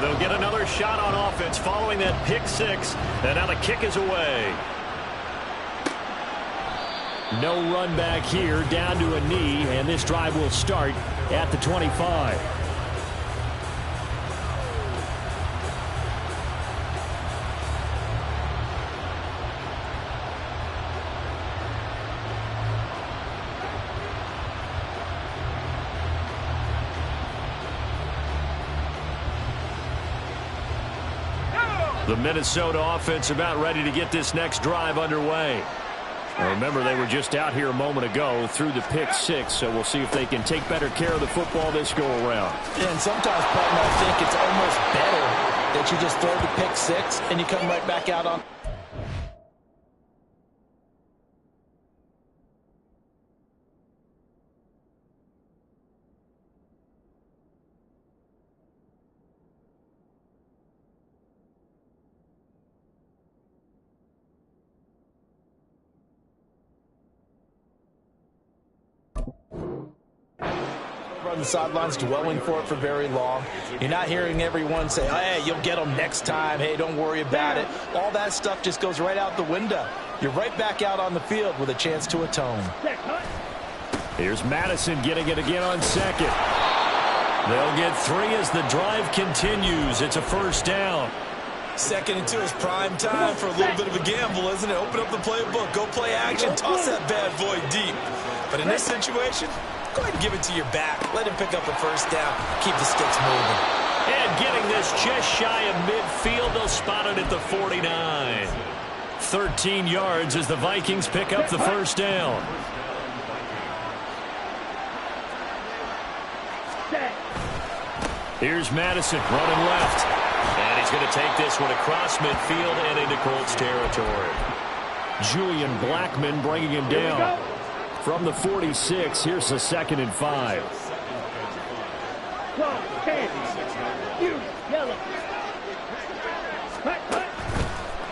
they'll get another shot on offense following that pick six. And now the kick is away. No run back here, down to a knee, and this drive will start at the 25. The Minnesota offense about ready to get this next drive underway. Remember, they were just out here a moment ago through the pick six, so we'll see if they can take better care of the football this go-around. And sometimes, Patton, I think it's almost better that you just throw the pick six and you come right back out on. On the sidelines dwelling for it for very long. You're not hearing everyone say, hey, you'll get them next time. Hey, don't worry about it. All that stuff just goes right out the window. You're right back out on the field with a chance to atone. Here's Madison getting it again on second. They'll get three as the drive continues. It's a first down. 2nd and 2 is prime time for a little bit of a gamble, isn't it? Open up the playbook, go play action, toss that bad boy deep. But in this situation, go ahead and give it to your back. Let him pick up a first down. Keep the sticks moving. And getting this just shy of midfield, they'll spot it at the 49. 13 yards as the Vikings pick up the first down. Here's Madison running left. And he's going to take this one across midfield and into Colts territory. Julian Blackmon bringing him down. From the 46, here's the 2nd and 5.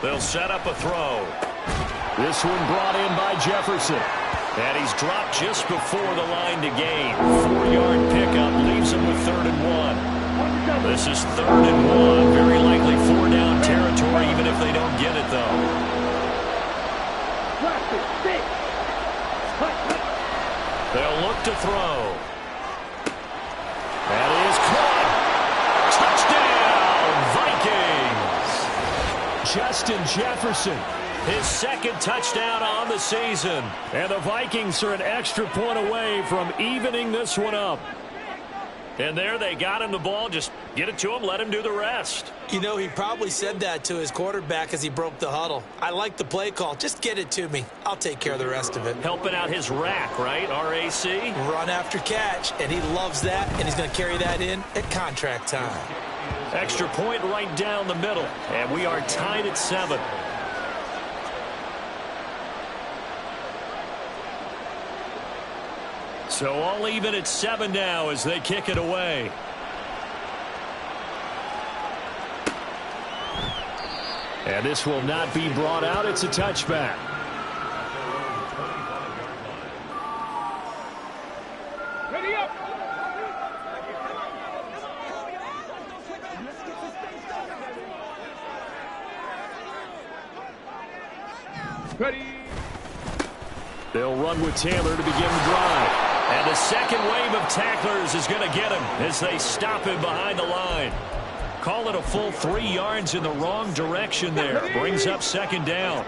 They'll set up a throw. This one brought in by Jefferson. And he's dropped just before the line to gain. 4-yard pickup leaves him with 3rd and 1. This is 3rd and 1. Very likely 4-down territory, even if they don't get it, though. They'll look to throw. That is caught. Touchdown, Vikings. Justin Jefferson, his 2nd touchdown on the season. And the Vikings are an extra point away from evening this one up. And there they got him the ball. Just get it to him, let him do the rest. You know, he probably said that to his quarterback as he broke the huddle. I like the play call. Just get it to me. I'll take care of the rest of it. Helping out his rack, right? RAC? Run after catch, and he loves that, and he's going to carry that in at contract time. Extra point right down the middle, and we are tied at 7. So all even at 7 now as they kick it away. And this will not be brought out. It's a touchback. Ready up. Ready. They'll run with Taylor to begin the drive. And the second wave of tacklers is going to get him as they stop him behind the line. Call it a full 3 yards in the wrong direction there. Brings up 2nd down.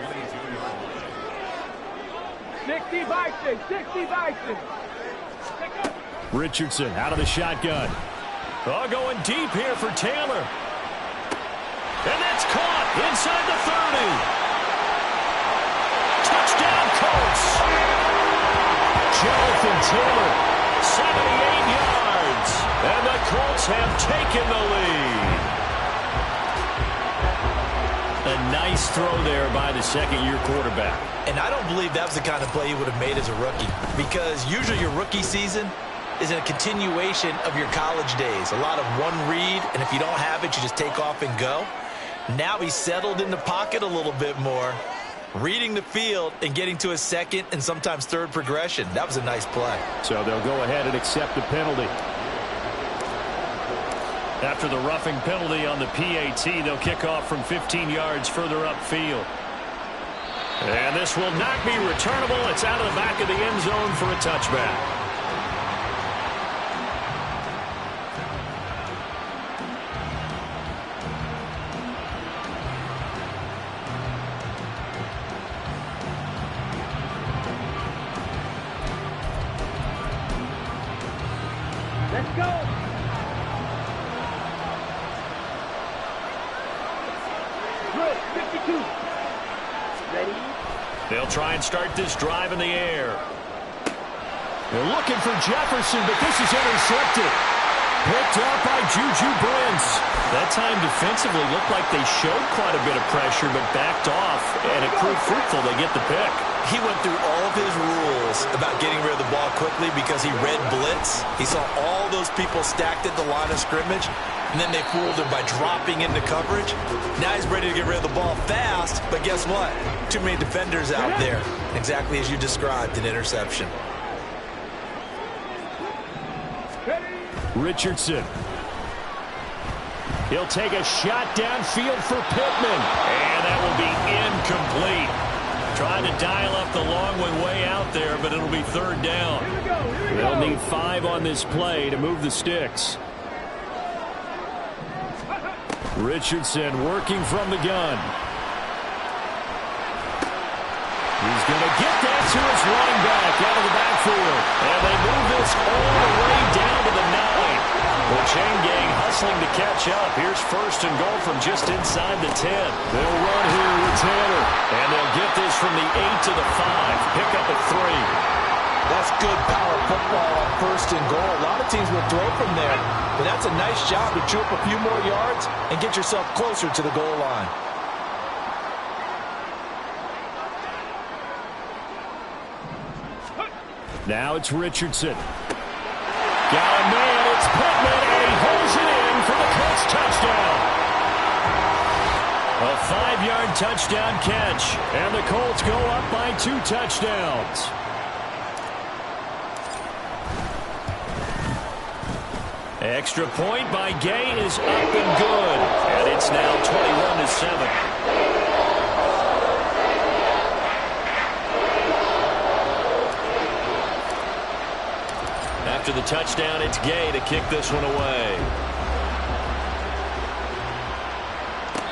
60 Vikings, 60 Vikings. Richardson out of the shotgun. Oh, going deep here for Taylor. And that's caught inside the 30. Touchdown, Colts. Jonathan Taylor, 78 yards. And the Colts have taken the lead. A nice throw there by the second-year quarterback. And I don't believe that was the kind of play he would have made as a rookie, because usually your rookie season is a continuation of your college days. A lot of one read, and if you don't have it, you just take off and go. Now he's settled in the pocket a little bit more, reading the field and getting to a 2nd and sometimes 3rd progression. That was a nice play. So they'll go ahead and accept the penalty. After the roughing penalty on the PAT, they'll kick off from 15 yards further upfield. And this will not be returnable. It's out of the back of the end zone for a touchback. Let's go. Good. 52. Ready? They'll try and start this drive in the air. They're looking for Jefferson, but this is intercepted. Picked up by Juju Brents. That time defensively looked like they showed quite a bit of pressure, but backed off, and it proved fruitful. They get the pick. He went through all of his rules about getting rid of the ball quickly because he read blitz. He saw all those people stacked at the line of scrimmage, and then they fooled him by dropping into coverage. Now he's ready to get rid of the ball fast, but guess what? Too many defenders out there. Exactly as you described, an interception. Richardson. He'll take a shot downfield for Pittman. And that will be incomplete. Trying to dial up the long one way out there, but it'll be third down. They'll need 5 on this play to move the sticks. Richardson working from the gun. He's going to get that to his running back out of the backfield. And they move this all the way down to the 9. The chain gang hustling to catch up. Here's first and goal from just inside the 10. They'll run here with Tanner. And they'll get this from the 8 to the 5. Pick up at 3. That's good power football on first and goal. A lot of teams will throw from there, but that's a nice job to chew up a few more yards and get yourself closer to the goal line. Now it's Richardson. Got a man, it's Pittman, and he holds it in for the Colts touchdown. A 5-yard touchdown catch, and the Colts go up by 2 touchdowns. Extra point by Gay is up and good, and it's now 21-7. After the touchdown, it's Gay to kick this one away.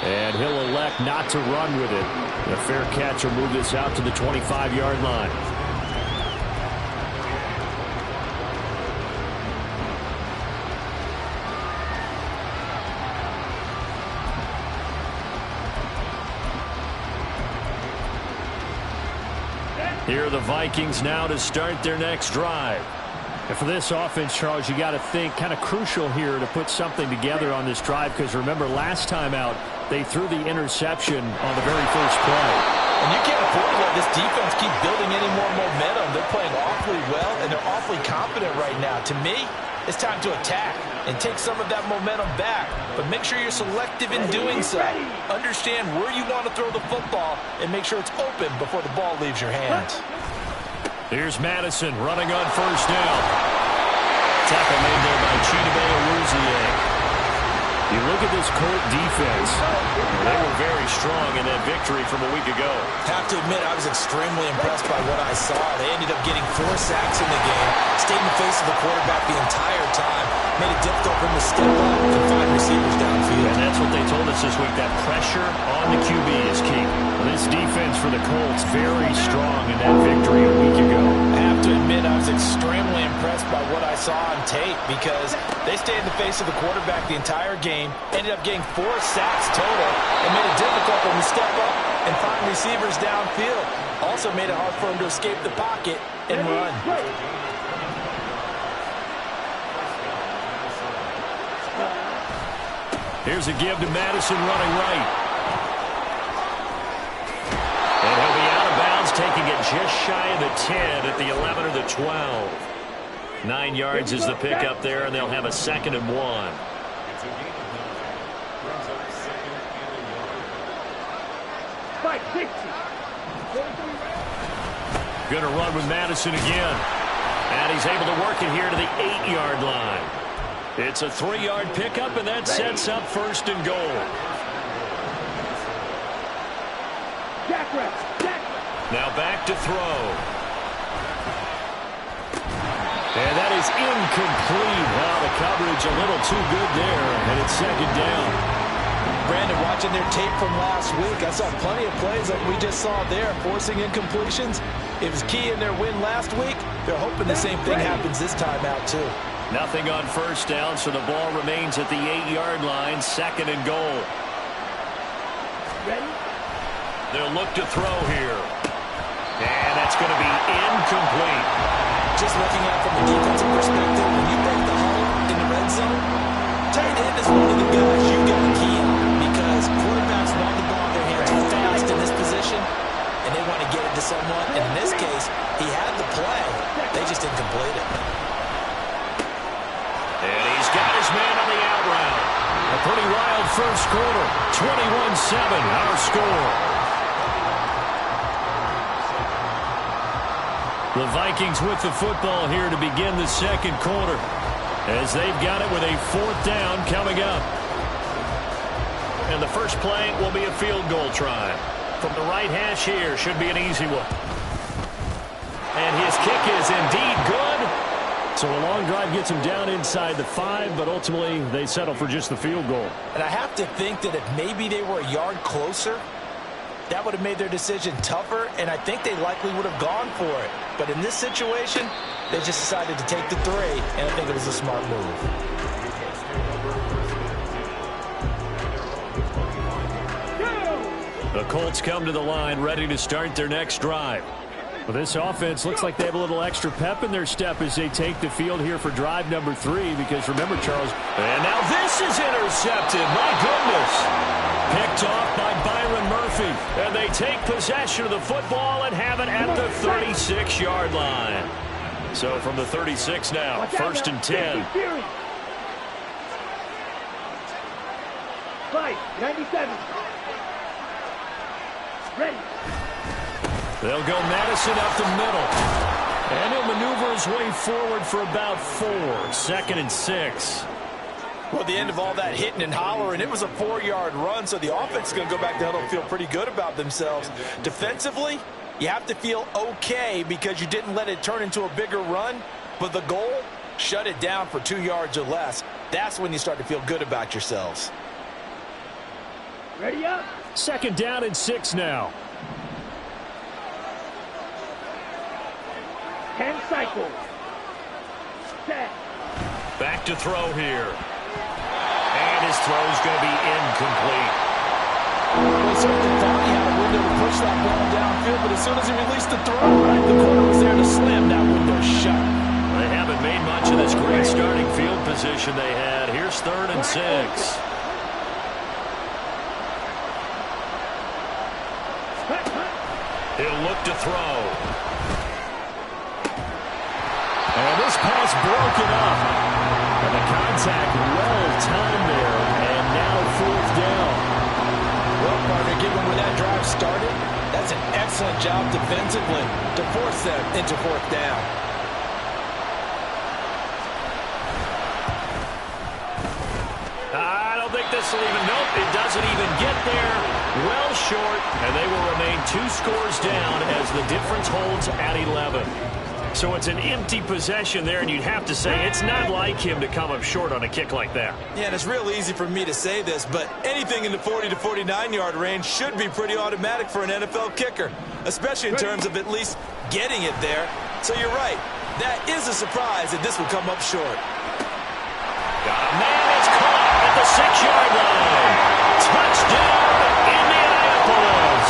And he'll elect not to run with it. A fair catch will move this out to the 25-yard line. Here are the Vikings now to start their next drive. And for this offense, Charles, you got to think kind of crucial here to put something together on this drive, because remember last time out they threw the interception on the very first play. And you can't afford to let this defense keep building any more momentum. They're playing awfully well, and they're awfully confident right now. To me, it's time to attack and take some of that momentum back. But make sure you're selective in doing so. Understand where you want to throw the football and make sure it's open before the ball leaves your hands. Here's Madison running on first down. Tackle made there by Chidobe Awuzie. You look at this Colt defense. They were very strong in that victory from a week ago. Have to admit, I was extremely impressed by what I saw. They ended up getting 4 sacks in the game, stayed in the face of the quarterback the entire time, made it difficult for him to step up and find receivers downfield. And that's what they told us this week, that pressure on the QB is key. This defense for the Colts, very strong in that victory a week ago. I have to admit, I was extremely impressed by what I saw on tape because they stayed in the face of the quarterback the entire game, ended up getting 4 sacks total, and made it difficult for him to step up and find receivers downfield. Also made it hard for him to escape the pocket and run. Here's a give to Madison running right. And he'll be out of bounds, taking it just shy of the 10 at the 11 or the 12. 9 yards is the pickup there, and they'll have a 2nd and 1. Going to run with Madison again. And he's able to work it here to the 8-yard line. It's a 3-yard pickup, and that sets up first and goal. Now back to throw. And that is incomplete. Wow, the coverage a little too good there, and it's second down. Brandon, watching their tape from last week, I saw plenty of plays like we just saw there, forcing incompletions. It was key in their win last week. They're hoping the same thing happens this time out, too. Nothing on first down, so the ball remains at the 8-yard line, second and goal. Ready? They'll look to throw here. And that's going to be incomplete. Just looking at it from the defensive perspective, when you break the huddle in the red zone, tight end is one of the guys you got to key on because quarterbacks want the ball in their hands fast in this position, and they want to get it to someone. And in this case, he had the play. They just didn't complete it. And he's got his man on the out route. A pretty wild first quarter. 21-7, our score. The Vikings with the football here to begin the second quarter, as they've got it with a 4th down coming up. And the first play will be a field goal try. From the right hash here, should be an easy one. And his kick is indeed good. So a long drive gets him down inside the 5, but ultimately they settle for just the field goal. And I have to think that if maybe they were a yard closer, that would have made their decision tougher, and I think they likely would have gone for it. But in this situation, they just decided to take the 3, and I think it was a smart move. The Colts come to the line ready to start their next drive. Well, this offense looks like they have a little extra pep in their step as they take the field here for drive number 3, because remember, Charles, and now this is intercepted. My goodness. Picked off by Byron Murphy. And they take possession of the football and have it at the 36-yard line. So from the 36 now, first and 10. 97. Ready. They'll go Madison up the middle. And he'll maneuver his way forward for about 4. Second and 6. Well, the end of all that hitting and hollering, it was a 4-yard run, so the offense is going to go back to huddle and feel pretty good about themselves. Defensively, you have to feel okay because you didn't let it turn into a bigger run, but the goal, shut it down for 2 yards or less. That's when you start to feel good about yourselves. Ready up. Second down and 6 now. 10 cycles. Set. Back to throw here. And his throw's going to be incomplete. Well, he certainly thought he had a window to push that ball downfield, but as soon as he released the throw, the corner was there to slam that window shut. They haven't made much of this great starting field position they had. Here's 3rd and 6. He'll look to throw. And this pass broken up. And the contact well-timed there. And now 4th down. Well, partner, given where that drive started, that's an excellent job defensively to force them into 4th down. I don't think this will even, nope, it doesn't even get there. Well short, and they will remain 2 scores down as the difference holds at 11. So it's an empty possession there, and you'd have to say it's not like him to come up short on a kick like that. Yeah, and it's real easy for me to say this, but anything in the 40 to 49-yard range should be pretty automatic for an NFL kicker, especially in terms of at least getting it there. So you're right. That is a surprise that this would come up short. Got a man that's caught at the 6-yard line. Touchdown, Indianapolis.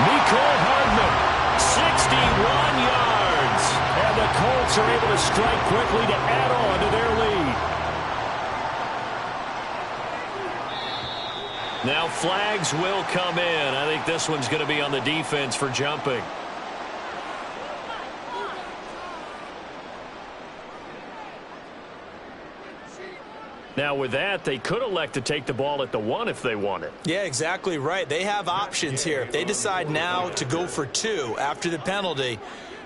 Mecole Hardman, 61 yards. And the Colts are able to strike quickly to add on to their lead. Now flags will come in. I think this one's going to be on the defense for jumping. Now, with that, they could elect to take the ball at the 1 if they wanted. Yeah, exactly right. They have options here. If they decide now to go for 2 after the penalty,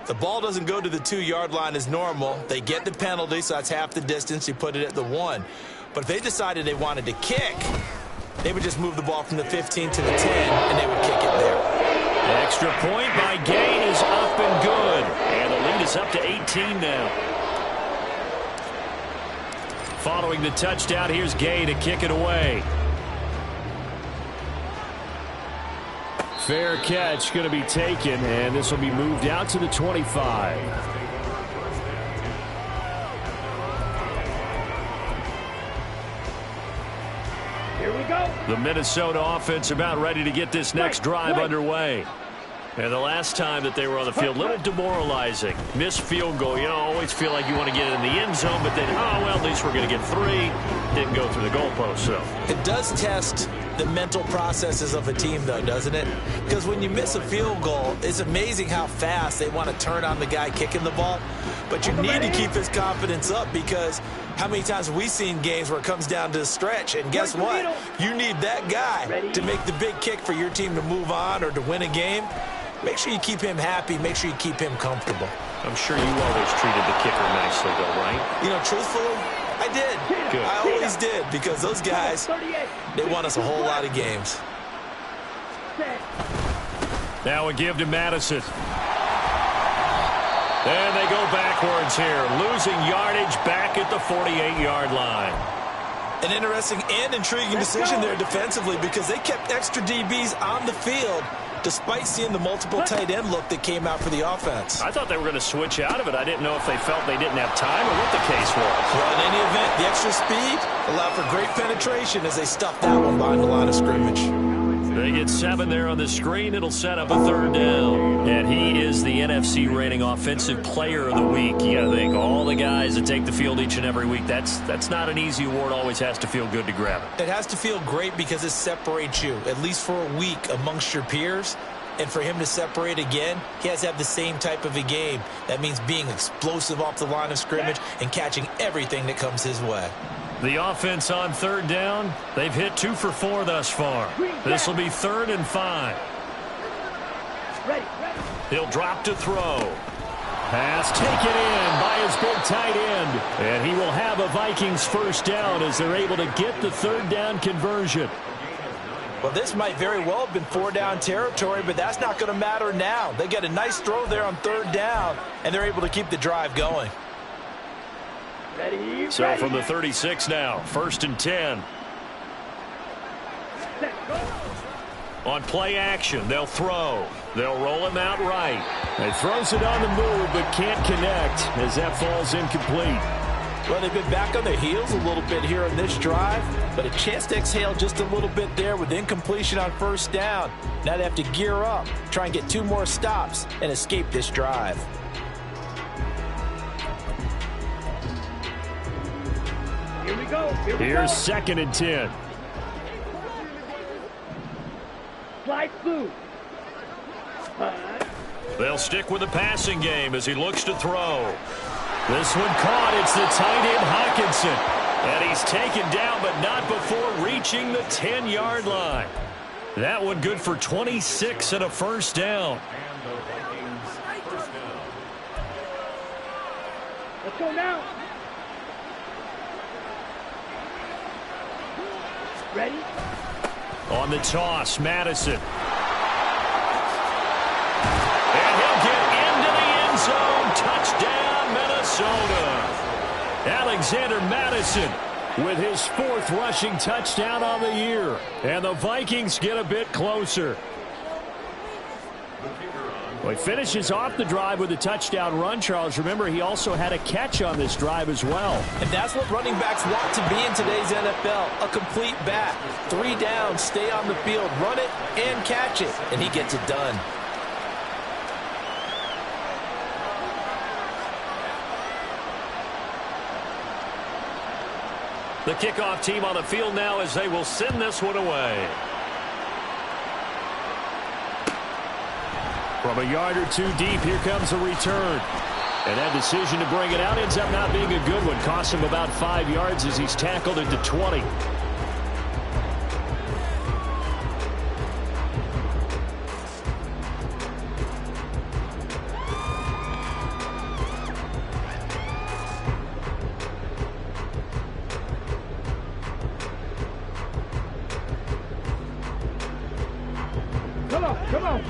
The ball doesn't go to the 2-yard line as normal. They get the penalty, so that's half the distance. You put it at the 1. But if they decided they wanted to kick, they would just move the ball from the 15 to the 10, and they would kick it there. The extra point by Gain is up and good. And the lead is up to 18 now. Following the touchdown, here's Gain to kick it away. Fair catch going to be taken, and this will be moved out to the 25. Here we go. The Minnesota offense about ready to get this next drive underway. And the last time that they were on the field, a little demoralizing. Missed field goal. You know, always feel like you want to get in the end zone, but then, oh, well, at least we're going to get 3. Didn't go through the goalpost, so. It does test the mental processes of a team, though, doesn't it? Because when you miss a field goal, it's amazing how fast they want to turn on the guy kicking the ball. But you need to keep his confidence up, because how many times have we seen games where it comes down to the stretch, and guess what? You need that guy to make the big kick for your team to move on or to win a game. Make sure you keep him happy. Make sure you keep him comfortable. I'm sure you always treated the kicker nicely, though, right? You know, truthfully, I did. Good. I always did, because those guys, they won us a whole lot of games. Now a give to Madison. And they go backwards here, losing yardage back at the 48-yard line. An interesting and intriguing decision there defensively, because they kept extra DBs on the field despite seeing the multiple tight end look that came out for the offense. I thought they were going to switch out of it. I didn't know if they felt they didn't have time or what the case was. Well, in any event, the extra speed allowed for great penetration as they stuffed that one behind the line of scrimmage. They get 7 there on the screen. It'll set up a 3rd down. And he is the NFC rating offensive player of the week. You got to think, all the guys that take the field each and every week, that's not an easy award. Always has to feel good to grab it. It has to feel great because it separates you, at least for a week, amongst your peers. And for him to separate again, he has to have the same type of a game. That means being explosive off the line of scrimmage and catching everything that comes his way. The offense on 3rd down, they've hit 2 for 4 thus far. This will be 3rd and 5. He'll drop to throw. Pass taken in by his big tight end. And he will have a Vikings 1st down as they're able to get the 3rd down conversion. Well, this might very well have been 4-down territory, but that's not going to matter now. They get a nice throw there on 3rd down, and they're able to keep the drive going. So from the 36 now, 1st and 10. On play action, they'll throw. They'll roll him out right. He throws it on the move, but can't connect as that falls incomplete. Well, they've been back on their heels a little bit here on this drive, but a chance to exhale just a little bit there with incompletion on 1st down. Now they have to gear up, try and get 2 more stops, and escape this drive. Here we go. Here's 2nd and 10. Slide through. They'll stick with the passing game as he looks to throw. This one caught. It's the tight end Hockenson. And he's taken down, but not before reaching the 10-yard line. That one good for 26 and a 1st down. Let's go now. Ready? On the toss, Madison. And he'll get into the end zone. Touchdown, Minnesota. Alexander Madison with his 4th rushing touchdown on the year. And the Vikings get a bit closer. Well, he finishes off the drive with a touchdown run, Charles. Remember, he also had a catch on this drive as well. And that's what running backs want to be in today's NFL, a complete back. 3 downs, stay on the field, run it, and catch it. And he gets it done. The kickoff team on the field now as they will send this one away. From a yard or 2 deep, here comes a return. And that decision to bring it out ends up not being a good one. Costs him about 5 yards as he's tackled at the 20.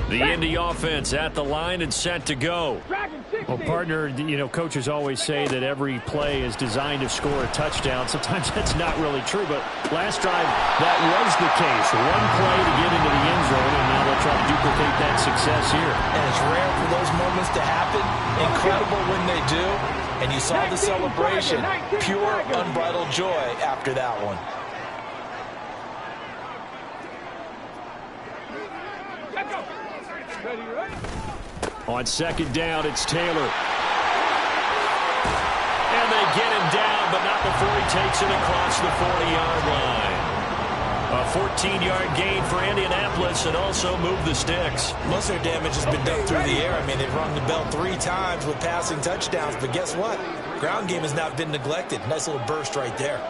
The Indy offense at the line and set to go. Well, partner, you know, coaches always say that every play is designed to score a touchdown. Sometimes that's not really true, but last drive, that was the case. One play to get into the end zone, and now they'll try to duplicate that success here. And it's rare for those moments to happen. Incredible when they do. And you saw the celebration. Pure, unbridled joy after that one. On second down, it's Taylor. And they get him down, but not before he takes it across the 40-yard line. A 14-yard gain for Indianapolis and also move the sticks. Most of their damage has been done through the air. I mean, they've rung the bell 3 times with passing touchdowns, but guess what? Ground game has not been neglected. Nice little burst right there.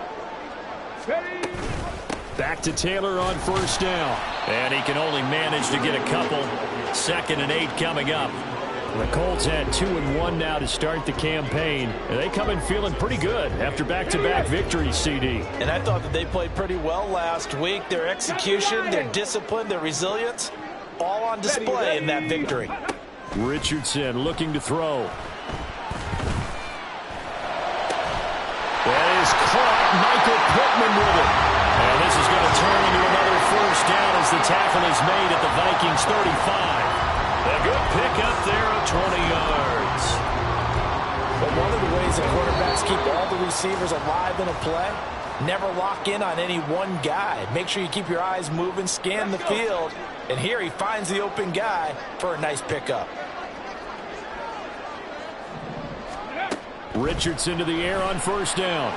Back to Taylor on first down. And he can only manage to get a couple. 2nd and 8 coming up. The Colts had 2-1 now to start the campaign. And they come in feeling pretty good after back-to-back victories, CD. And I thought that they played pretty well last week. Their execution, their discipline, their resilience, all on display in that victory. Richardson looking to throw. That is caught. Michael Pittman with it. And this is going to turn into another first down as the tackle is made at the Vikings 35. A good pickup there of 20 yards. But one of the ways that quarterbacks keep all the receivers alive in a play, never lock in on any one guy. Make sure you keep your eyes moving, scan the field, and here he finds the open guy for a nice pickup. Richardson to the air on first down.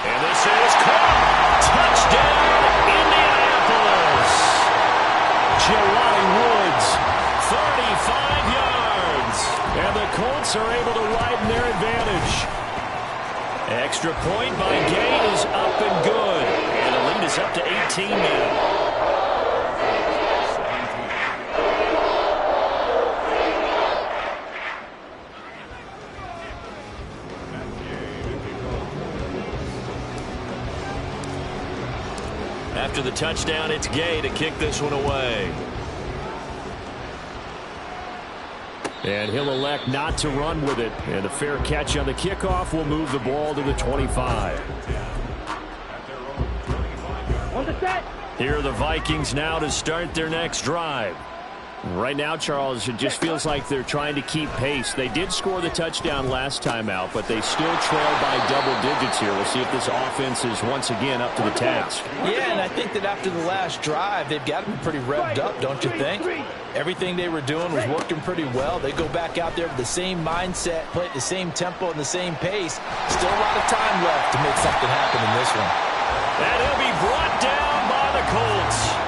And this is caught. Touchdown, Indianapolis. Jelani Woods, 35 yards. And the Colts are able to widen their advantage. Extra point by Gay is up and good. And the lead is up to 18 now. After the touchdown, it's Gay to kick this one away. And he'll elect not to run with it. And a fair catch on the kickoff will move the ball to the 25. On the set. Here are the Vikings now to start their next drive. Right now, Charles, it just feels like they're trying to keep pace. They did score the touchdown last time out, but they still trail by double digits here. We'll see if this offense is once again up to the task. Yeah, and I think that after the last drive, they've got to be pretty revved up, don't you think? Everything they were doing was working pretty well. They go back out there with the same mindset, play at the same tempo and the same pace. Still a lot of time left to make something happen in this one. And he'll be brought down by the Colts.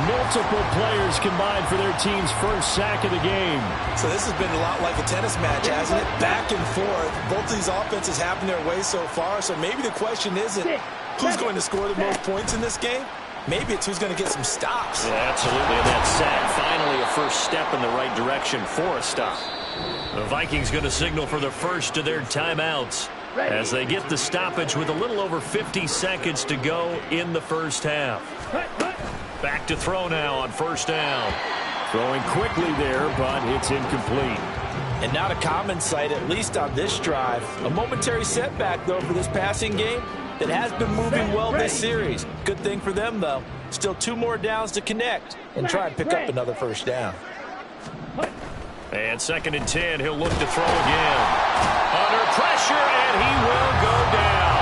Multiple players combined for their team's first sack of the game. So this has been a lot like a tennis match, hasn't it? Back and forth. Both of these offenses having their way so far. So maybe the question isn't who's going to score the most points in this game. Maybe it's who's going to get some stops. Yeah, absolutely. And that sack, finally a first step in the right direction for a stop. The Vikings going to signal for the first of their timeouts as they get the stoppage with a little over 50 seconds to go in the first half. Back to throw now on first down. Throwing quickly there, but it's incomplete. And not a common sight, at least on this drive. A momentary setback, though, for this passing game that has been moving well this series. Good thing for them, though. Still 2 more downs to connect and try and pick up another first down. And 2nd and 10, he'll look to throw again. Under pressure, and he will go down.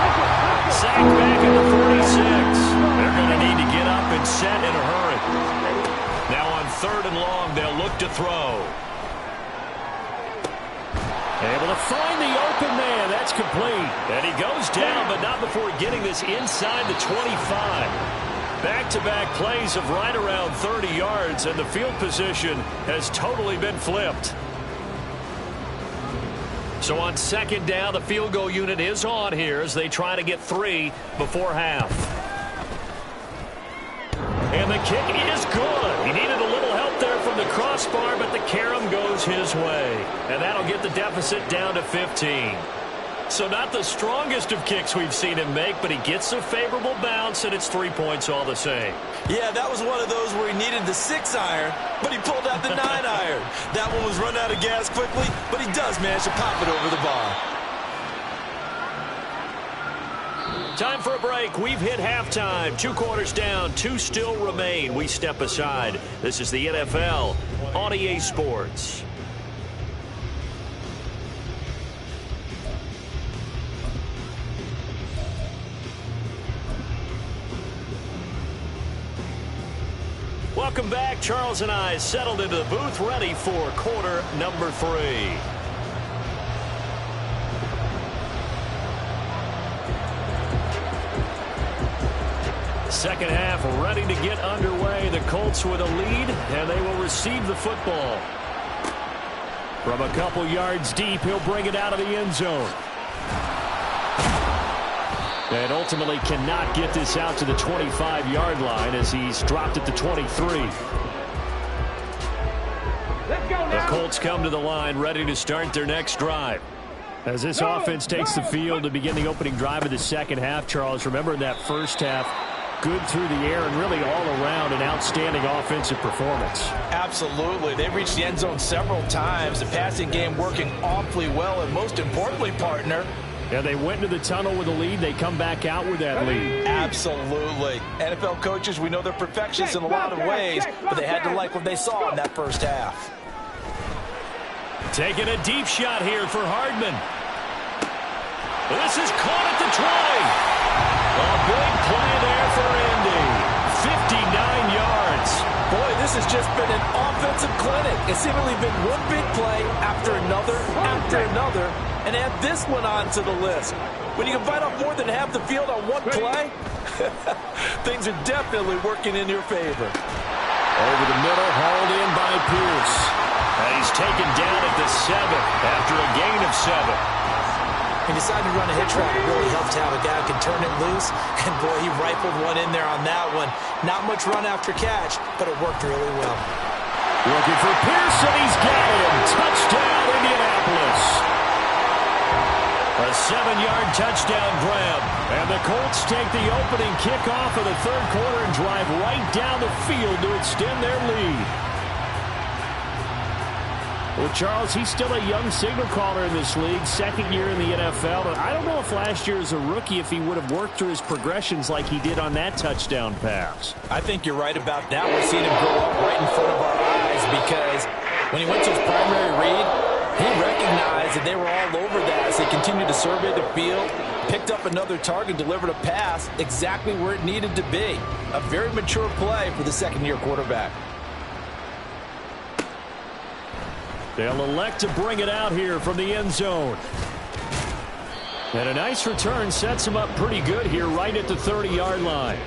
Sacked back at the 46. They're going to need to get up and set in a hurry. Now on 3rd and long, they'll look to throw. Able to find the open man. That's complete. And he goes down, but not before getting this inside the 25. Back-to-back plays of right around 30 yards, and the field position has totally been flipped. So on 2nd down, the field goal unit is on here as they try to get 3 before half. And the kick is good. He needed a little help there from the crossbar, but the carom goes his way. And that'll get the deficit down to 15. So not the strongest of kicks we've seen him make, but he gets a favorable bounce, and it's 3 points all the same. Yeah, that was one of those where he needed the 6-iron, but he pulled out the 9-iron. That one was run out of gas quickly, but he does manage to pop it over the bar. Time for a break. We've hit halftime. 2 quarters down, 2 still remain. We step aside. This is the NFL on EA Sports. Welcome back. Charles and I settled into the booth, ready for quarter number 3. Second half ready to get underway. The Colts with a lead, and they will receive the football. From a couple yards deep, he'll bring it out of the end zone. And ultimately cannot get this out to the 25-yard line as he's dropped at the 23. The Colts come to the line ready to start their next drive. As this offense takes the field to begin the opening drive of the second half, Charles, remember in that first half, good through the air and really all around an outstanding offensive performance. Absolutely. They reached the end zone several times. The passing game working awfully well, and most importantly, partner, yeah, they went into the tunnel with a lead. They come back out with that lead. Absolutely. NFL coaches, we know they're perfectionists in a lot of ways, but they had to like what they saw in that first half. Taking a deep shot here for Hardman. This is caught at the 20. A big play there for Indy. 59 yards. Boy, this has just been an offensive clinic. It's seemingly been one big play after another, and add this one on to the list. When you can bite off more than half the field on one play, things are definitely working in your favor. Over the middle, hauled in by Pierce. And he's taken down at the 7 after a gain of 7. He decided to run a hitch route. It really helped to have a guy who can turn it loose. And, boy, he rifled one in there on that one. Not much run after catch, but it worked really well. Looking for Pearson. He's got him. Touchdown, Indianapolis. A 7-yard touchdown grab. And the Colts take the opening kickoff of the third quarter and drive right down the field to extend their lead. Well, Charles, he's still a young signal caller in this league, second year in the NFL. And I don't know if last year as a rookie, if he would have worked through his progressions like he did on that touchdown pass. I think you're right about that. We're seeing him grow up right in front of our eyes because when he went to his primary read, he recognized that they were all over that as they continued to survey the field, picked up another target, delivered a pass exactly where it needed to be. A very mature play for the second-year quarterback. They'll elect to bring it out here from the end zone. And a nice return sets him up pretty good here right at the 30-yard line.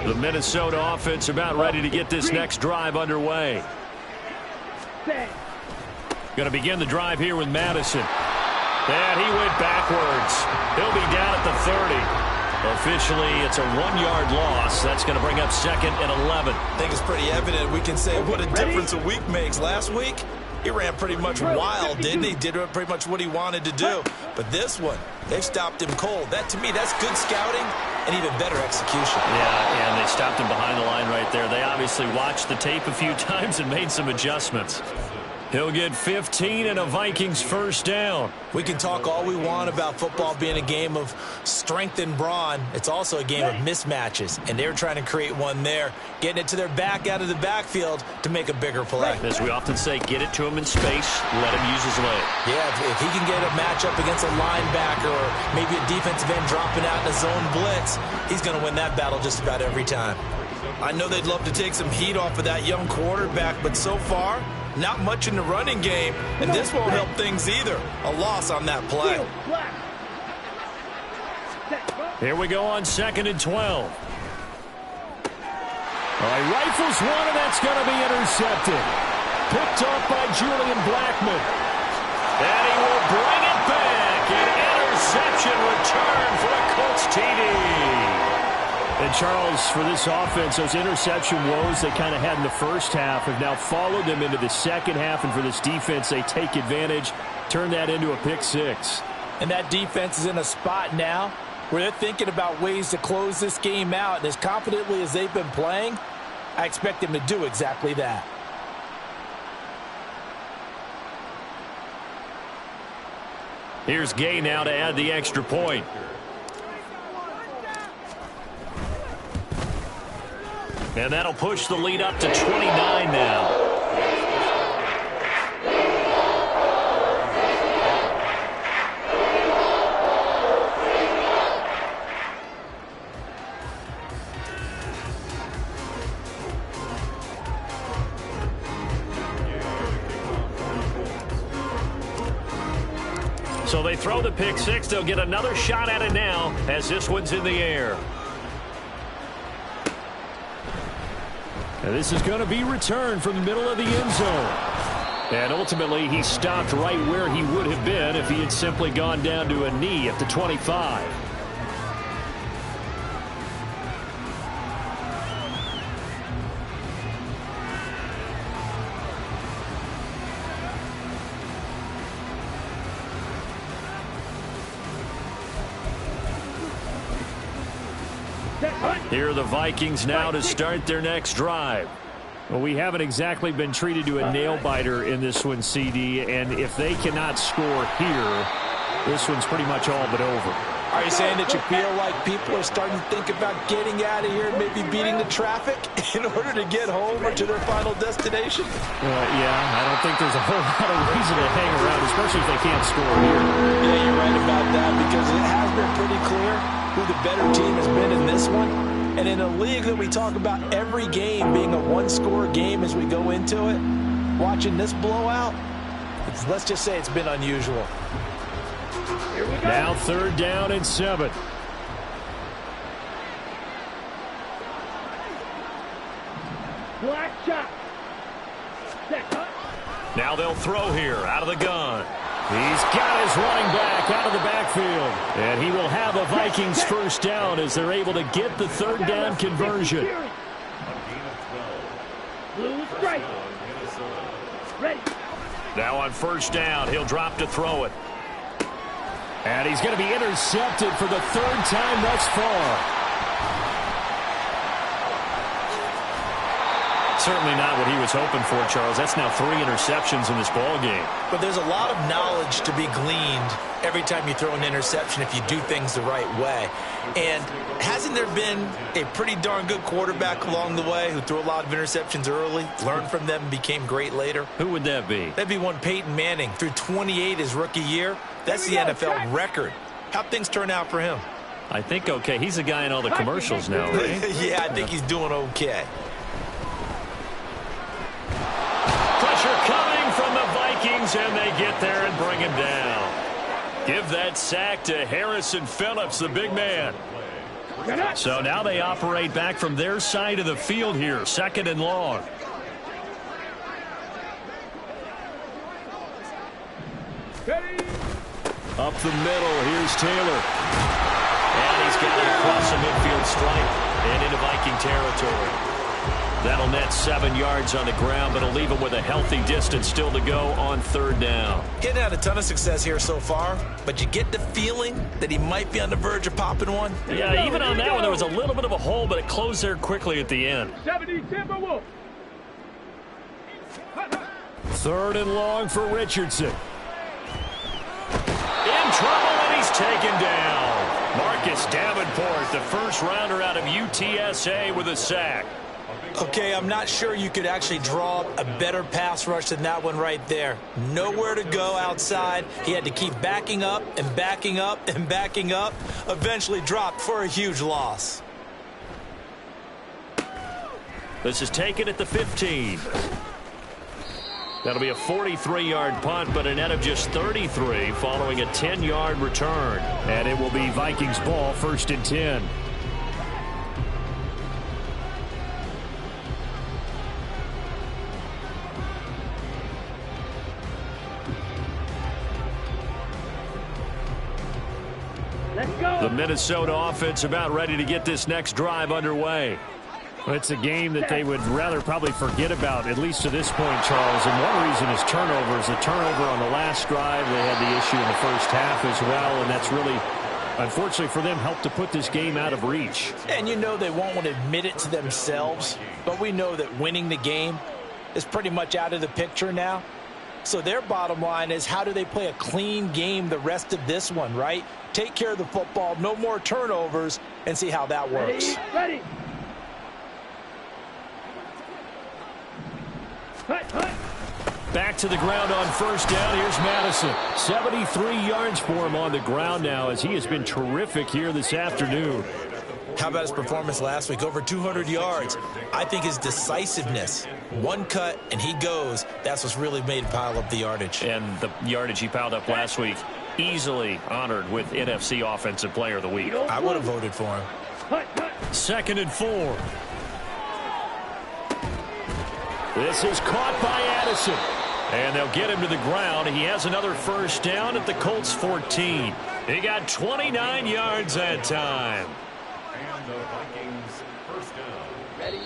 The Minnesota offense about ready to get this next drive underway. Going to begin the drive here with Madison. And he went backwards. He'll be down at the 30. Officially, it's a 1-yard loss. That's going to bring up second and 11. I think it's pretty evident. We can say what a difference a week makes. Last week, he ran pretty much wild, didn't he? Did pretty much what he wanted to do. But this one, they stopped him cold. That, to me, that's good scouting and even better execution. Yeah, and they stopped him behind the line right there. They obviously watched the tape a few times and made some adjustments. He'll get 15 and a Vikings first down. We can talk all we want about football being a game of strength and brawn. It's also a game of mismatches, and they're trying to create one there, getting it to their back out of the backfield to make a bigger play. As we often say, get it to him in space, let him use his leg. Yeah, if he can get a matchup against a linebacker or maybe a defensive end dropping out in a zone blitz, he's going to win that battle just about every time. I know they'd love to take some heat off of that young quarterback, but so far, not much in the running game, and this won't help things either. A loss on that play. Here we go on second and 12. All right, rifles one, and that's going to be intercepted. Picked off by Julian Blackmon. And he will bring it back. An interception return for a Colts TD. And Charles, for this offense, those interception woes they kind of had in the first half have now followed them into the second half. And for this defense, they take advantage, turn that into a pick six. And that defense is in a spot now where they're thinking about ways to close this game out. And as confidently as they've been playing, I expect them to do exactly that. Here's Gay now to add the extra point. And that'll push the lead up to 29 now. So they throw the pick six. They'll get another shot at it now as this one's in the air. And this is going to be returned from the middle of the end zone. And ultimately, he stopped right where he would have been if he had simply gone down to a knee at the 25. Here are the Vikings now to start their next drive. Well, we haven't exactly been treated to a nail-biter in this one, CD, and if they cannot score here, this one's pretty much all but over. Are you saying that you feel like people are starting to think about getting out of here and maybe beating the traffic in order to get home or to their final destination? Yeah, I don't think there's a whole lot of reason to hang around, especially if they can't score here. Yeah, you're right about that because it has been pretty clear who the better team has been in this one. And in a league that we talk about every game being a one-score game as we go into it, watching this blowout, let's just say it's been unusual. Now 3rd down and 7. Black shot. Now they'll throw here out of the gun. He's got his running back out of the backfield. And he will have a Vikings first down as they're able to get the 3rd down conversion. Blue straight. Ready. Now on 1st down, he'll drop to throw it. And he's going to be intercepted for the 3rd time thus far. Certainly not what he was hoping for, Charles. That's now 3 interceptions in this ball game. But there's a lot of knowledge to be gleaned every time you throw an interception if you do things the right way. And hasn't there been a pretty darn good quarterback along the way who threw a lot of interceptions early, learned from them, and became great later? Who would that be? That'd be one Peyton Manning. Through 28 his rookie year. That's the NFL record. How'd things turn out for him? I think okay. He's a guy in all the commercials now, right? Yeah, I think he's doing okay. Pressure coming from the Vikings, and they get there and bring him down. Give that sack to Harrison Phillips, the big man. So now they operate back from their side of the field here, 2nd and long. Up the middle, here's Taylor. And he's got it across the midfield stripe and into Viking territory. That'll net 7 yards on the ground, but it'll leave him with a healthy distance still to go on 3rd down. Getting had a ton of success here so far, but you get the feeling that he might be on the verge of popping one. Yeah, even on that one, there was a little bit of a hole, but it closed there quickly at the end. 70 Timberwolves. 3rd and long for Richardson. In trouble, and he's taken down. Marcus Davenport, the first rounder out of UTSA with a sack. Okay, I'm not sure you could actually draw a better pass rush than that one right there. Nowhere to go outside. He had to keep backing up and backing up and backing up. Eventually dropped for a huge loss. This is taken at the 15. That'll be a 43-yard punt, but a net of just 33 following a 10-yard return. And it will be Vikings ball, 1st and 10. Let's go. The Minnesota offense about ready to get this next drive underway. Well, it's a game that they would rather probably forget about, at least to this point, Charles. And one reason is turnovers. The turnover on the last drive, they had the issue in the first half as well, and that's really, unfortunately for them, helped to put this game out of reach. And you know they won't want to admit it to themselves, but we know that winning the game is pretty much out of the picture now. So their bottom line is, how do they play a clean game the rest of this one, right? Take care of the football, no more turnovers, and see how that works. Ready. Back to the ground on first down. Here's Madison. 73 yards for him on the ground now, as he has been terrific here this afternoon. How about his performance last week? Over 200 yards. I think his decisiveness, one cut and he goes, that's what's really made him pile up the yardage. And the yardage he piled up last week, easily honored with NFC Offensive Player of the Week. I would have voted for him. 2nd and 4. This is caught by Addison. And they'll get him to the ground. He has another first down at the Colts 14. He got 29 yards that time. And the Vikings first down. Ready.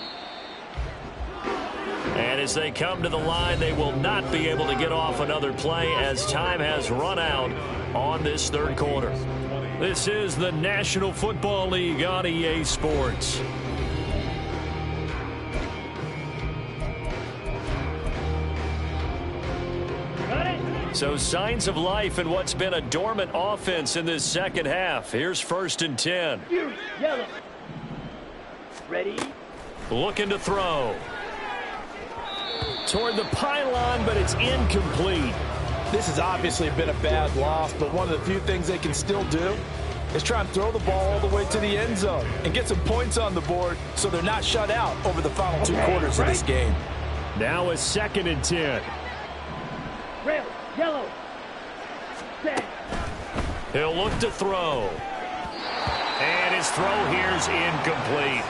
And as they come to the line, they will not be able to get off another play as time has run out on this third quarter. This is the National Football League on EA Sports. So signs of life in what's been a dormant offense in this second half. Here's 1st and 10. Yellow. Ready. Looking to throw. Toward the pylon, but it's incomplete. This has obviously been a bad loss, but one of the few things they can still do is try and throw the ball all the way to the end zone and get some points on the board so they're not shut out over the final 2 quarters of this game. Now a 2nd and 10. Rail. Yellow. Set. He'll look to throw. And his throw here's incomplete.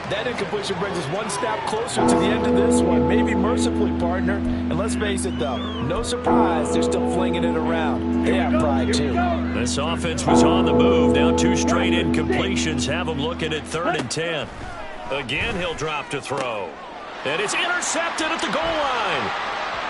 That incompletion brings us one step closer to the end of this one. Maybe mercifully, partner. And let's face it, though, no surprise, they're still flinging it around. They have pride, too. This offense was on the move. Now 2 straight incompletions have them looking at 3rd and 10. Again, he'll drop to throw. And it's intercepted at the goal line.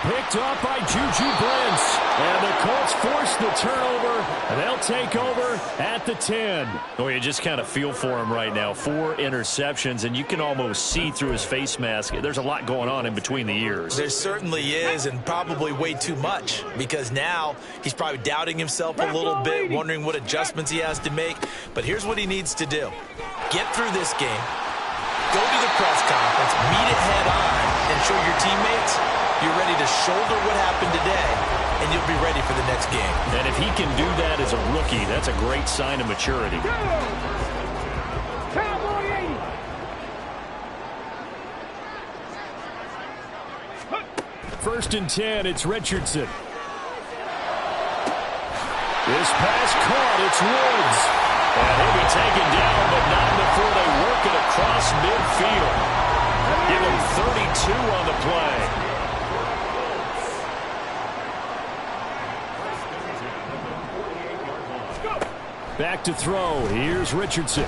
Picked up by Juju Brents. And the Colts force the turnover. And they'll take over at the 10. Oh, you just kind of feel for him right now. 4 interceptions, and you can almost see through his face mask. There's a lot going on in between the ears. There certainly is, and probably way too much, because now he's probably doubting himself a little bit, wondering what adjustments he has to make. But here's what he needs to do. Get through this game. Go to the press conference, meet it head on, and show your teammates you're ready to shoulder what happened today, and you'll be ready for the next game. And if he can do that as a rookie, that's a great sign of maturity. Cowboy 80. 1st and 10, it's Richardson. This pass caught, it's Woods. And he'll be taken down, but not before they work it across midfield. Give him 32 on the play. Back to throw. Here's Richardson.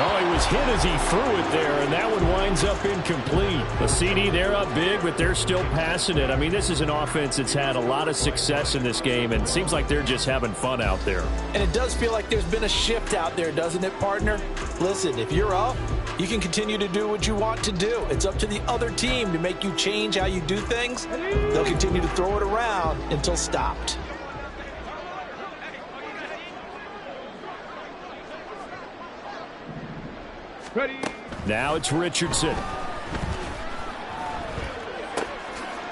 Oh, he was hit as he threw it there, and that one winds up incomplete. The CD, they're up big, but they're still passing it. I mean, this is an offense that's had a lot of success in this game, and it seems like they're just having fun out there. And it does feel like there's been a shift out there, doesn't it, partner? Listen, if you're up, you can continue to do what you want to do. It's up to the other team to make you change how you do things. They'll continue to throw it around until stopped. Ready. Now it's Richardson.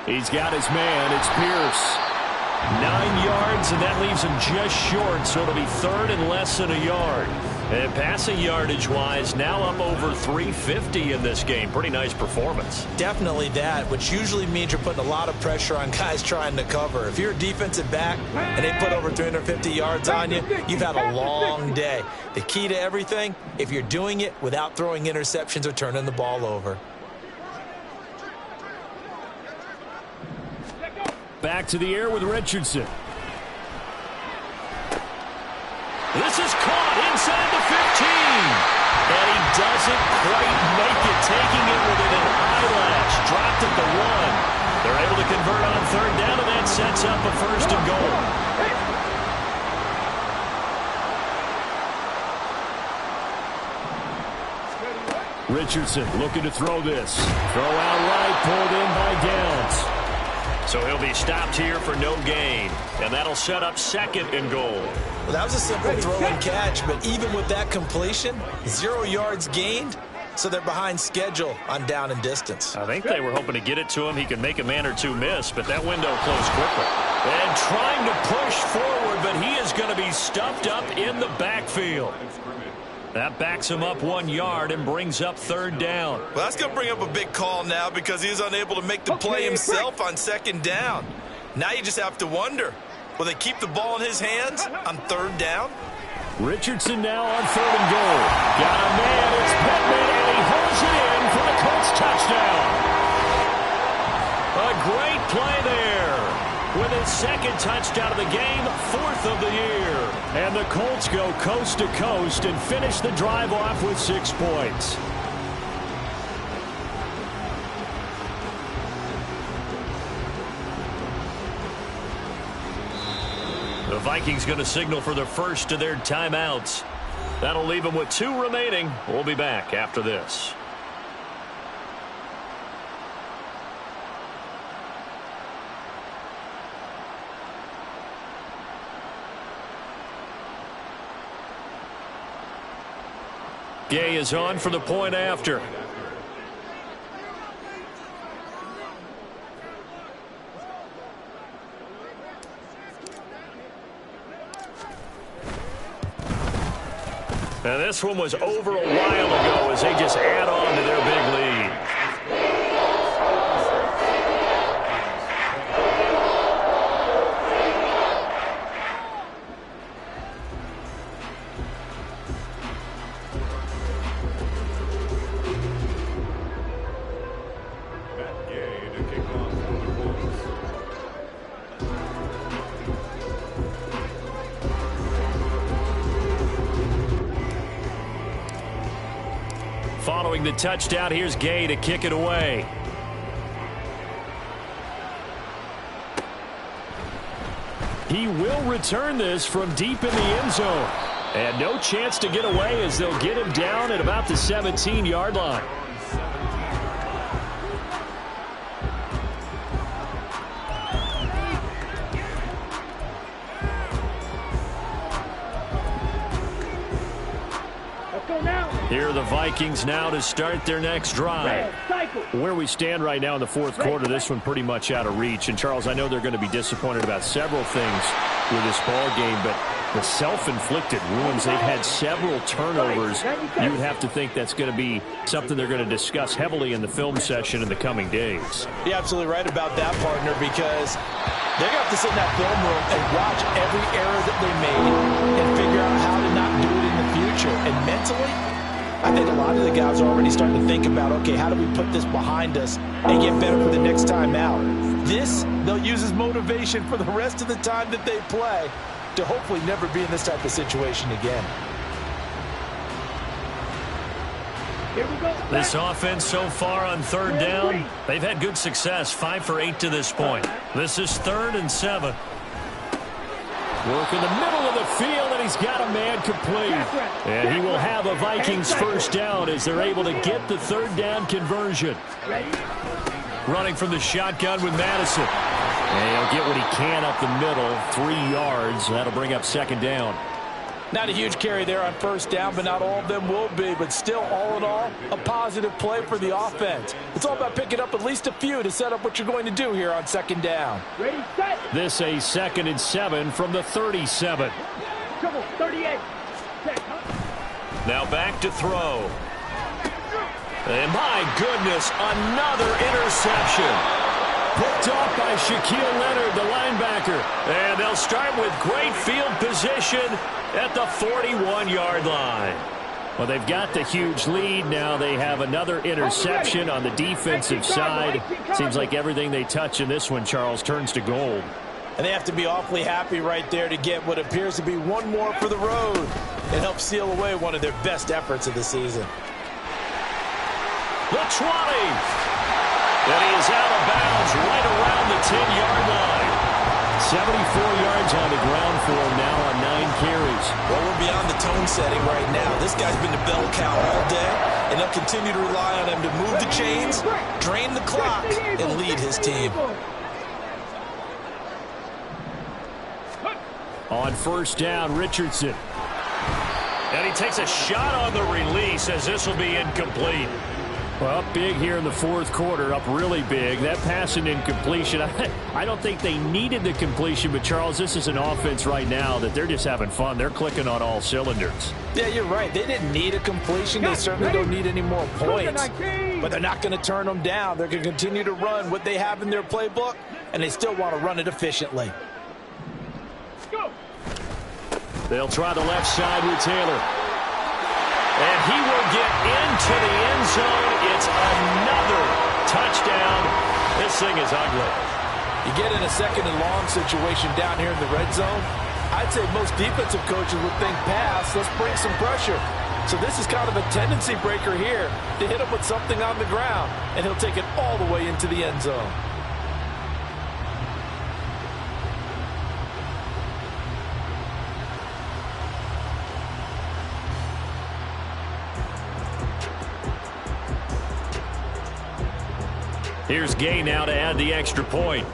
He's got his man. It's Pierce. 9 yards, and that leaves him just short, so it'll be 3rd and less than a yard. And passing yardage-wise, now up over 350 in this game. Pretty nice performance. Definitely that, which usually means you're putting a lot of pressure on guys trying to cover. If you're a defensive back and they put over 350 yards on you, you've had a long day. The key to everything, if you're doing it without throwing interceptions or turning the ball over. Back to the air with Richardson. This is caught inside the 15. And he doesn't quite make it, taking it within an eyelash. Dropped at the 1. They're able to convert on third down, and that sets up a first and goal. Richardson looking to throw this. Throw out right, pulled in by Downs. So he'll be stopped here for no gain. And that'll set up second and goal. Well, that was a simple throw and catch, but even with that completion, 0 yards gained, so they're behind schedule on down and distance. I think they were hoping to get it to him. He could make a man or two miss, but that window closed quickly. And trying to push forward, but he is going to be stuffed up in the backfield. That backs him up 1 yard and brings up third down. Well, that's going to bring up a big call now because he is unable to make the play himself on second down. Now you just have to wonder, will they keep the ball in his hands on third down? Richardson now on third and goal. Got a man, it's Pittman, and he holds it in for the Colts touchdown. A great play there. With his second touchdown of the game, 4th of the year. And the Colts go coast to coast and finish the drive off with 6 points. The Vikings going to signal for the first of their timeouts. That'll leave them with 2 remaining. We'll be back after this. Gay is on for the point after. And this one was over a while ago as they just add on to their big lead. Following the touchdown, here's Gay to kick it away. He will return this from deep in the end zone. And no chance to get away as they'll get him down at about the 17-yard line. Here are the Vikings now to start their next drive. Where we stand right now in the fourth quarter, this one pretty much out of reach. And, Charles, I know they're going to be disappointed about several things with this ball game, but the self-inflicted wounds, they've had several turnovers. You would have to think that's going to be something they're going to discuss heavily in the film session in the coming days. You're absolutely right about that, partner, because they're going to have to sit in that film room and watch every error that they made and figure out how to not do it in the future. And mentally, I think a lot of the guys are already starting to think about, okay, how do we put this behind us and get better for the next time out? This, they'll use as motivation for the rest of the time that they play to hopefully never be in this type of situation again. Here we go. This offense so far on third down, they've had good success, 5 for 8 to this point. This is 3rd and 7. Work in the middle of the field, and he's got a man complete. And he will have a Vikings first down as they're able to get the third down conversion. Running from the shotgun with Madison. And he'll get what he can up the middle, 3 yards. That'll bring up second down. Not a huge carry there on first down, but not all of them will be. But still, all in all, a positive play for the offense. It's all about picking up at least a few to set up what you're going to do here on second down. Ready, set. This a 2nd and 7 from the 37. Trouble, 38. Set. Now back to throw. And my goodness, another interception. Picked off by Shaquille Leonard, the linebacker. And they'll start with great field position at the 41-yard line. Well, they've got the huge lead. Now they have another interception on the defensive side. Seems like everything they touch in this one, Charles, turns to gold. And they have to be awfully happy right there to get what appears to be one more for the road and help seal away one of their best efforts of the season. The 20. And he is out of bounds right around the 10-yard line. 74 yards on the ground for him now on 9 carries. Well, we're beyond the tone setting right now. This guy's been to bell cow all day, and they'll continue to rely on him to move the chains, drain the clock, and lead his team. On first down, Richardson. And he takes a shot on the release as this will be incomplete. Well, up big here in the fourth quarter, up really big. That pass and incompletion, I don't think they needed the completion, but, Charles, this is an offense right now that they're just having fun. They're clicking on all cylinders. Yeah, you're right. They didn't need a completion. They certainly don't need any more points. But they're not going to turn them down. They're going to continue to run what they have in their playbook, and they still want to run it efficiently. They'll try the left side with Taylor. And he will get into the end zone. It's another touchdown. This thing is ugly. You get in a second and long situation down here in the red zone, I'd say most defensive coaches would think pass, let's bring some pressure. So this is kind of a tendency breaker here to hit him with something on the ground, and he'll take it all the way into the end zone. Here's Gay now to add the extra point.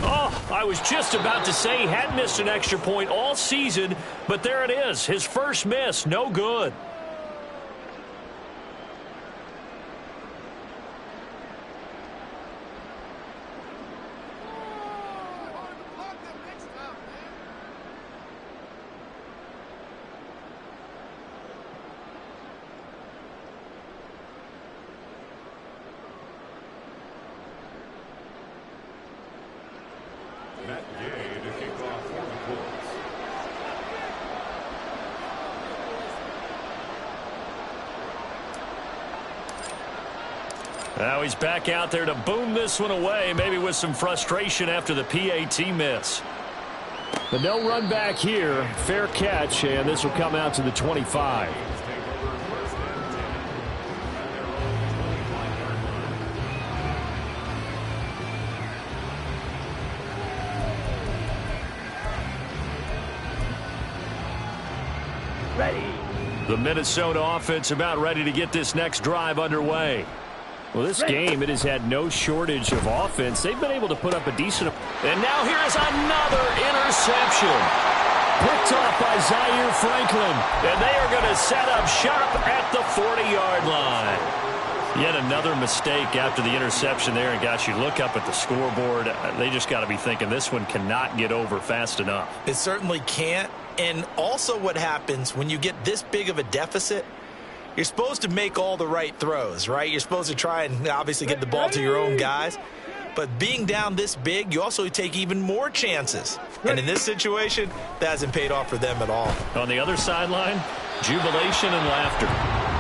Oh, I was just about to say he hadn't missed an extra point all season, but there it is. His first miss, no good. Now he's back out there to boom this one away, maybe with some frustration after the PAT miss. But no run back here. Fair catch, and this will come out to the 25. The Minnesota offense about ready to get this next drive underway. Well, this game, it has had no shortage of offense. They've been able to put up a decent... And now here is another interception. Picked off by Zaire Franklin. And they are going to set up shop at the 40-yard line. Yet another mistake after the interception there. And, gosh, you look up at the scoreboard. They just got to be thinking this one cannot get over fast enough. It certainly can't. And also what happens when you get this big of a deficit, you're supposed to make all the right throws, right? You're supposed to try and obviously get the ball to your own guys. But being down this big, you also take even more chances. And in this situation, that hasn't paid off for them at all. On the other sideline, jubilation and laughter.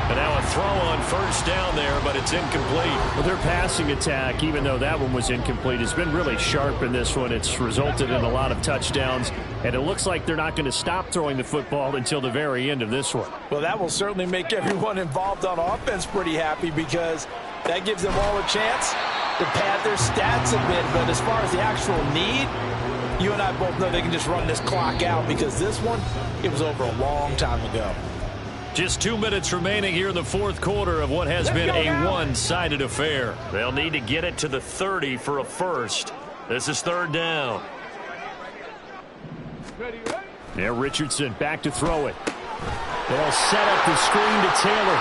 And now a throw on first down there, but it's incomplete. Well, their passing attack, even though that one was incomplete, has been really sharp in this one. It's resulted in a lot of touchdowns, and it looks like they're not going to stop throwing the football until the very end of this one. Well, that will certainly make everyone involved on offense pretty happy because that gives them all a chance to pad their stats a bit. But as far as the actual need, you and I both know they can just run this clock out because this one, it was over a long time ago. Just 2 minutes remaining here in the fourth quarter of what has been a one-sided affair. They'll need to get it to the 30 for a first. This is third down. There, Richardson back to throw it. They'll set up the screen to Taylor.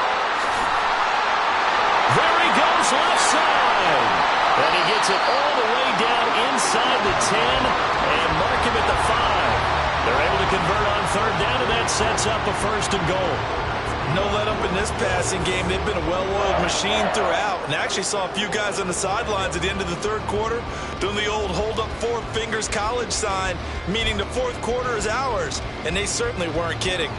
There he goes, left side. And he gets it all the way down inside the 10 and mark him at the 5. They're able to convert on third down, and that sets up a first and goal. No let up in this passing game. They've been a well-oiled machine throughout. And I actually saw a few guys on the sidelines at the end of the third quarter doing the old hold up four fingers college sign, meaning the fourth quarter is ours. And they certainly weren't kidding.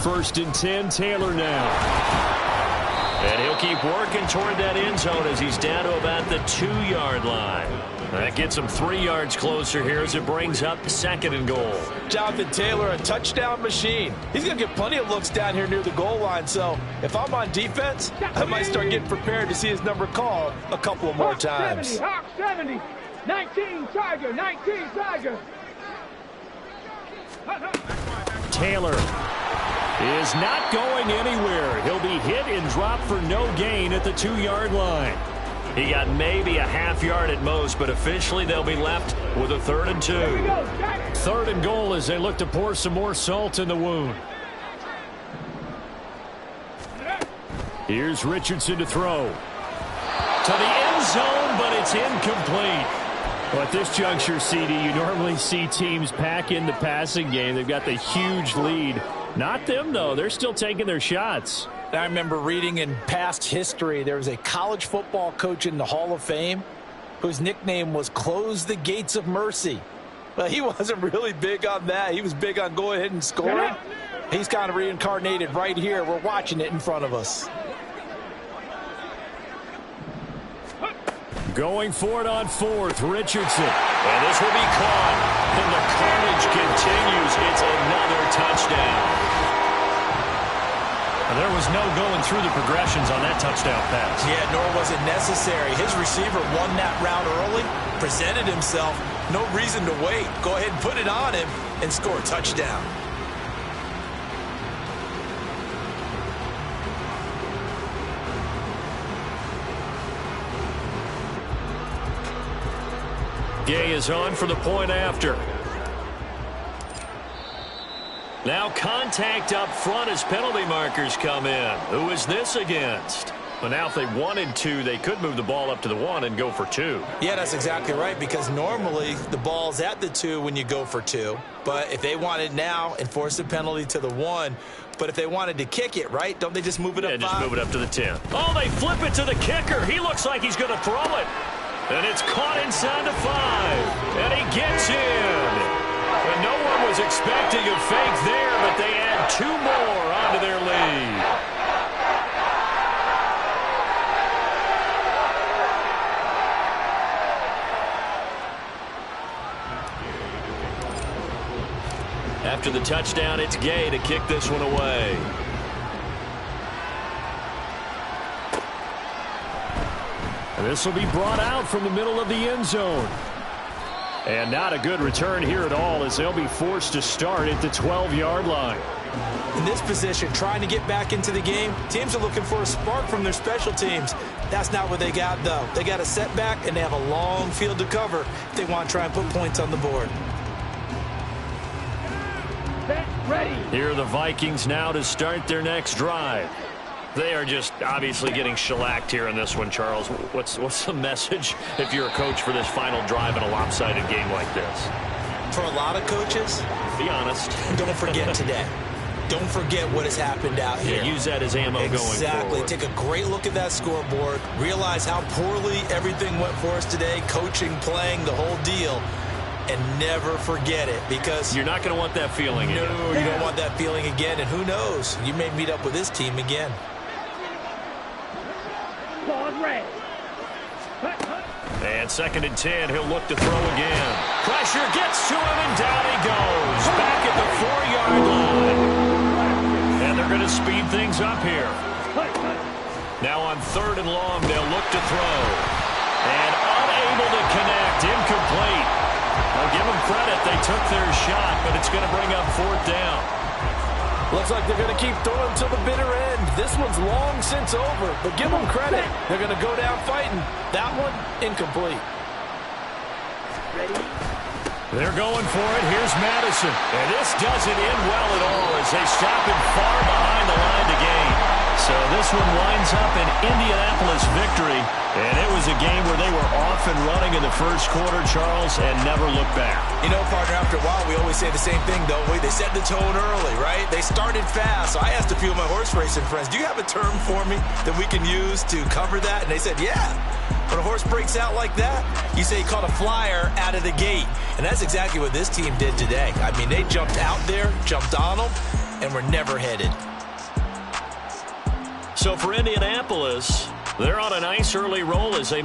First and 10, Taylor now. And he'll keep working toward that end zone as he's down to about the 2-yard line. That gets him 3 yards closer here as it brings up second and goal. Jonathan Taylor, a touchdown machine. He's going to get plenty of looks down here near the goal line. So if I'm on defense, I might start getting prepared to see his number called a couple of more times. 70, Hawk 70, 19 Tiger, 19 Tiger. Taylor is not going anywhere. He'll be hit and dropped for no gain at the 2-yard line. He got maybe a half yard at most, but officially they'll be left with a 3rd and 2. 3rd and goal as they look to pour some more salt in the wound. Here's Richardson to throw. To the end zone, but it's incomplete. Well, at this juncture, CD, you normally see teams pack in the passing game. They've got the huge lead. Not them, though. They're still taking their shots. I remember reading in past history, there was a college football coach in the Hall of Fame whose nickname was Close the Gates of Mercy. But he wasn't really big on that. He was big on go ahead and scoring. He's kind of reincarnated right here. We're watching it in front of us. Going for it on 4th, Richardson. And this will be caught. And the carnage continues. It's another touchdown. And there was no going through the progressions on that touchdown pass. Yeah, nor was it necessary. His receiver won that route early, presented himself. No reason to wait. Go ahead and put it on him and score a touchdown. Gay is on for the point after. Now contact up front as penalty markers come in. Who is this against? Well, now if they wanted to, they could move the ball up to the 1 and go for 2. Yeah, that's exactly right, because normally the ball's at the 2 when you go for 2. But if they wanted now, enforce the penalty to the 1. But if they wanted to kick it, right, don't they just move it up 5? Yeah, just move it up to the 10. Oh, they flip it to the kicker. He looks like he's going to throw it. And it's caught inside the 5. And he gets in. And no one was expecting a fake there, but they add 2 more onto their lead. After the touchdown, it's Gay to kick this one away. And this will be brought out from the middle of the end zone. And not a good return here at all as they'll be forced to start at the 12-yard line. In this position, trying to get back into the game, teams are looking for a spark from their special teams. That's not what they got, though. They got a setback, and they have a long field to cover if they want to try and put points on the board. Ready. Here are the Vikings now to start their next drive. They are just obviously getting shellacked here in this one, Charles. What's the message if you're a coach for this final drive in a lopsided game like this? For a lot of coaches, be honest. Don't forget today. Don't forget what has happened out here. Yeah, use that as ammo going forward. Exactly. Take a great look at that scoreboard. Realize how poorly everything went for us today. Coaching, playing, the whole deal. And never forget it, because you're not going to want that feeling again. No, you don't want that feeling again. And who knows? You may meet up with this team again. And 2nd and 10, he'll look to throw again. Pressure gets to him, and down he goes. Back at the 4-yard line. And they're going to speed things up here. Now on 3rd and long, they'll look to throw. And unable to connect, incomplete. I'll give them credit. They took their shot, but it's going to bring up 4th down. Looks like they're going to keep throwing to the bitter end. This one's long since over, but give them credit. They're going to go down fighting. That one, incomplete. They're going for it. Here's Madison. And this doesn't end well at all as they stop him far behind the line to gain. So this one winds up an Indianapolis victory. And it was a game where they were off and running in the first quarter, Charles, and never looked back. You know, partner, after a while, we always say the same thing, don't we? They set the tone early, right? They started fast. So I asked a few of my horse racing friends, do you have a term for me that we can use to cover that? And they said, yeah. When a horse breaks out like that, you say he caught a flyer out of the gate. And that's exactly what this team did today. I mean, they jumped out there, jumped on them, and were never headed. So for Indianapolis, they're on a nice early roll as they move.